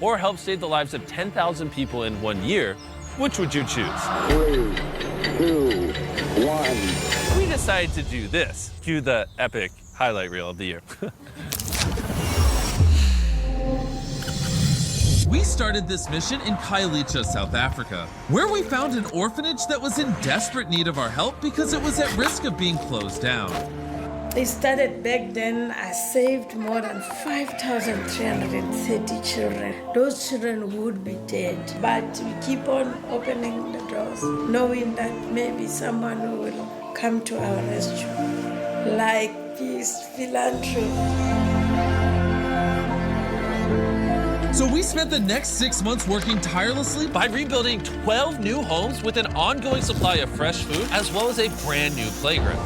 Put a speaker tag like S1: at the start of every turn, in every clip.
S1: or help save the lives of 10,000 people in 1 year, which would you choose?
S2: 3, 2, 1.
S1: We decided to do this. Cue the epic highlight reel of the year.
S3: We started this mission in Khayelitsha, South Africa, where we found an orphanage that was in desperate need of our help because it was at risk of being closed down.
S4: They started back then. I saved more than 5,330 children. Those children would be dead. But we keep on opening the doors, knowing that maybe someone will come to our rescue, like Peace Philanthropy.
S3: So we spent the next 6 months working tirelessly
S1: By rebuilding 12 new homes with an ongoing supply of fresh food, as well as a brand new playground.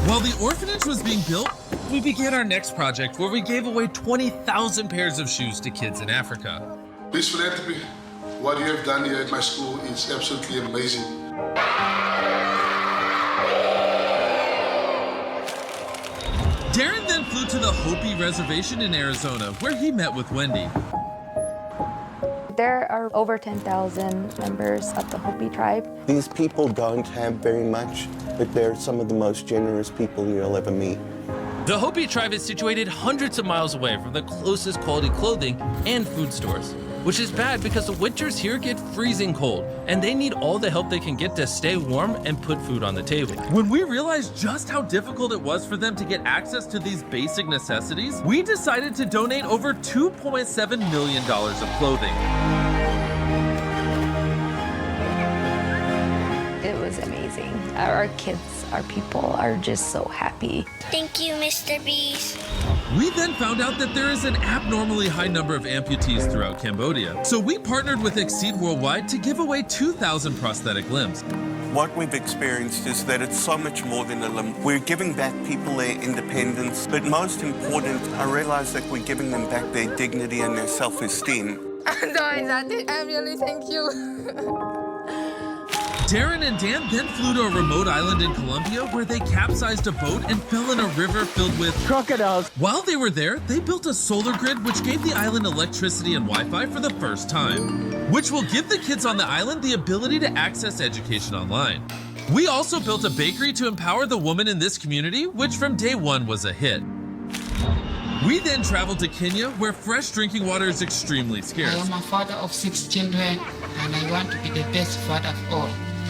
S3: while the orphanage was being built. We began our next project where we gave away 20,000 pairs of shoes to kids in Africa.
S5: Peace Philanthropy, what you have done here at my school is absolutely amazing.
S3: Darren then flew to the Hopi Reservation in Arizona, where he met with Wendy.
S6: There are over 10,000 members of the Hopi tribe.
S7: These people don't have very much, but they're some of the most generous people you'll ever meet.
S1: The Hopi tribe is situated hundreds of miles away from the closest quality clothing and food stores, which is bad because the winters here get freezing cold, and they need all the help they can get to stay warm and put food on the table.
S3: When we realized just how difficult it was for them to get access to these basic necessities, we decided to donate over $2.7 million of clothing.
S6: It was amazing. Our kids, our people are just so happy.
S8: Thank you, Mr. Beast.
S3: We then found out that there is an abnormally high number of amputees throughout Cambodia. So we partnered with Exceed Worldwide to give away 2,000 prosthetic limbs.
S7: What we've experienced is that it's so much more than a limb. We're giving back people their independence, but most important, I realize that we're giving them back their dignity and their self-esteem.
S9: I'm sorry, Daddy. I really thank you.
S3: Darren and Dan then flew to a remote island in Colombia where they capsized a boat and fell in a river filled with
S2: Crocodiles.
S3: While they were there, they built a solar grid which gave the island electricity and Wi-Fi for the first time, which will give the kids on the island the ability to access education online. We also built a bakery to empower the women in this community, which from day one was a hit. We then traveled to Kenya, where fresh drinking water is extremely scarce.
S10: I am a father of 6 children, and I want to be the best father of all.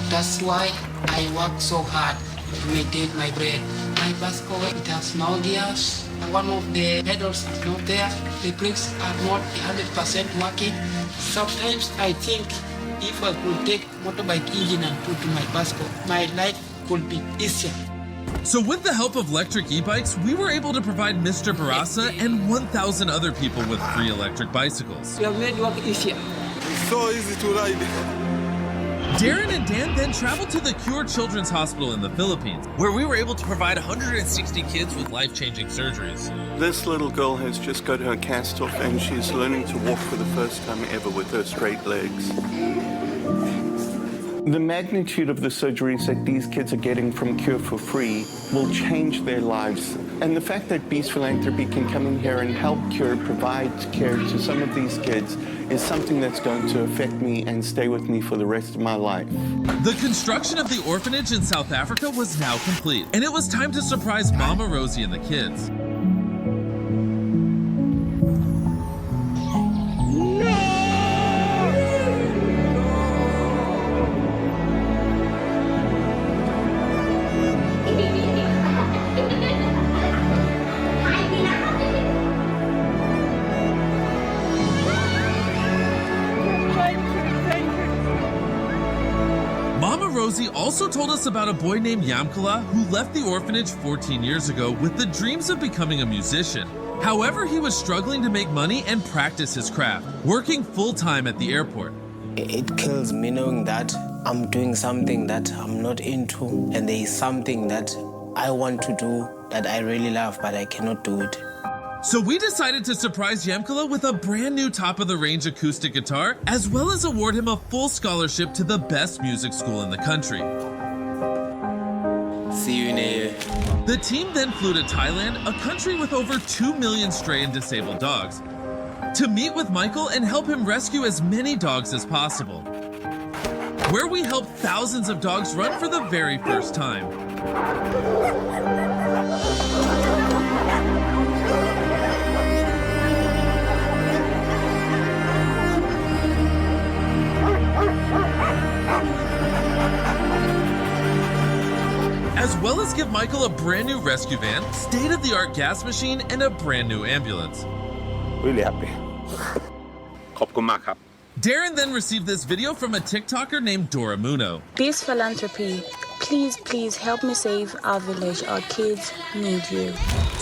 S10: That's why I work so hard to maintain my bread. My bicycle, it has no gears. One of the pedals is not there. The brakes are not 100% working. Sometimes I think if I could take motorbike engine and put to my bicycle, my life could be easier.
S3: So with the help of electric e-bikes, we were able to provide Mr. Barasa and 1,000 other people with free electric bicycles.
S10: We have made work easier.
S5: It's so easy to ride.
S3: Darren and Dan then traveled to the Cure Children's Hospital in the Philippines, where we were able to provide 160 kids with life-changing surgeries.
S7: This little girl has just got her cast off and she's learning to walk for the first time ever with her straight legs. The magnitude of the surgeries that these kids are getting from Cure for free will change their lives. And the fact that Beast Philanthropy can come in here and help Cure provide care to some of these kids is something that's going to affect me and stay with me for the rest of my life.
S3: The construction of the orphanage in South Africa was now complete, and it was time to surprise Mama Rosie and the kids. Mama Rosie also told us about a boy named Yamkala who left the orphanage 14 years ago with the dreams of becoming a musician. However, he was struggling to make money and practice his craft, working full-time at the airport.
S11: It kills me knowing that I'm doing something that I'm not into, and there is something that I want to do that I really love, but I cannot do it.
S3: So we decided to surprise Yamkala with a brand new top-of-the-range acoustic guitar, as well as award him a full scholarship to the best music school in the country.
S11: See you in a year.
S3: The team then flew to Thailand, a country with over 2 million stray and disabled dogs, to meet with Michael and help him rescue as many dogs as possible, where we help thousands of dogs run for the very first time. As well as give Michael a brand new rescue van, state-of-the-art gas machine, and a brand new ambulance.
S7: Really happy. ขอบคุณมากครับ
S3: Darren then received this video from a TikToker named Dora Muno.
S12: Beast Philanthropy, please help me save our village. Our kids need you.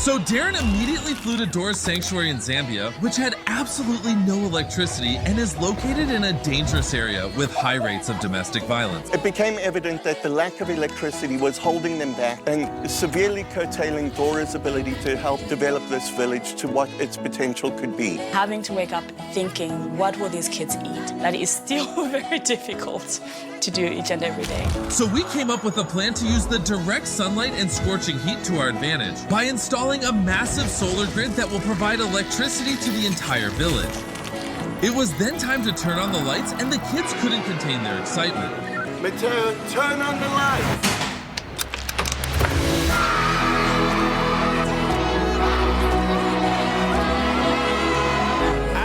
S3: So Darren immediately flew to Dora's sanctuary in Zambia, which had absolutely no electricity and is located in a dangerous area with high rates of domestic violence.
S7: It became evident that the lack of electricity was holding them back and severely curtailing Dora's ability to help develop this village to what its potential could be.
S12: Having to wake up thinking, what will these kids eat? That is still very difficult to do each and every day.
S3: So we came up with a plan to use the direct sunlight and scorching heat to our advantage by installing a massive solar grid that will provide electricity to the entire village. It was then time to turn on the lights and the kids couldn't contain their excitement.
S7: Mateo, turn on the lights!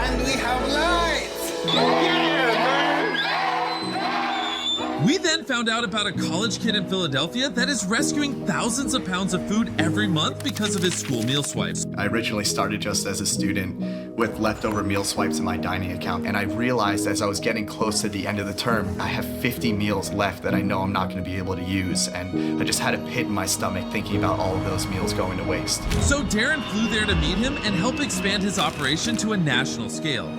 S7: And we have lights!
S3: We then found out about a college kid in Philadelphia that is rescuing thousands of pounds of food every month because of his school meal swipes.
S13: I originally started just as a student with leftover meal swipes in my dining account, and I realized as I was getting close to the end of the term, I have 50 meals left that I know I'm not going to be able to use, and I just had a pit in my stomach thinking about all of those meals going to waste.
S3: So Darren flew there to meet him and help expand his operation to a national scale.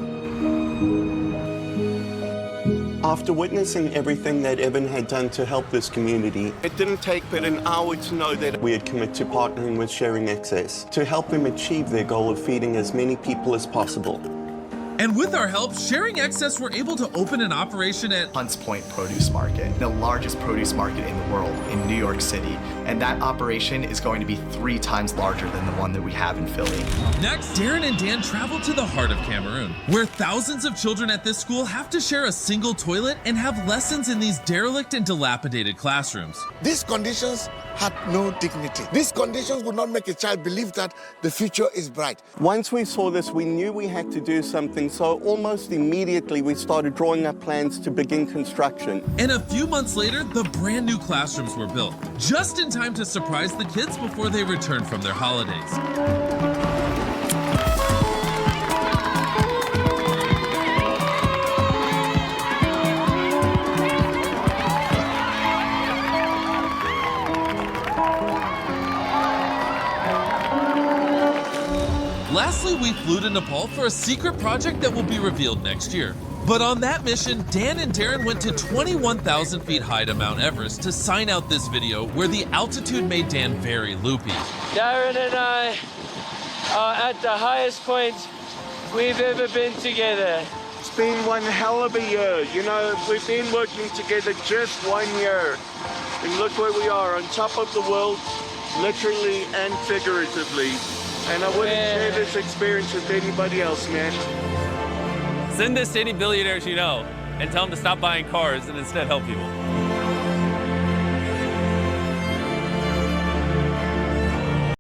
S7: After witnessing everything that Evan had done to help this community, it didn't take but an hour to know that we had committed to partnering with Sharing Access to help them achieve their goal of feeding as many people as possible.
S3: And with our help, Sharing Access were able to open an operation at
S13: Hunts Point Produce Market, the largest produce market in the world in New York City. And that operation is going to be 3 times larger than the one that we have in Philly.
S3: Next, Darren and Dan traveled to the heart of Cameroon, where thousands of children at this school have to share a single toilet and have lessons in these derelict and dilapidated classrooms.
S14: These conditions had no dignity. These conditions would not make a child believe that the future is bright.
S7: Once we saw this, we knew we had to do something, so almost immediately we started drawing up plans to begin construction.
S3: And a few months later, the brand new classrooms were built, just in time to surprise the kids before they returned from their holidays. Lastly, we flew to Nepal for a secret project that will be revealed next year. But on that mission, Dan and Darren went to 21,000 feet high to Mount Everest to sign out this video where the altitude made Dan very loopy.
S15: Darren and I are at the highest point we've ever been together.
S7: It's been one hell of a year. You know, we've been working together just 1 year. And look where we are, on top of the world, literally and figuratively. And I wouldn't share this experience with anybody else, man.
S16: Send this to any billionaires you know and tell them to stop buying cars and instead help people.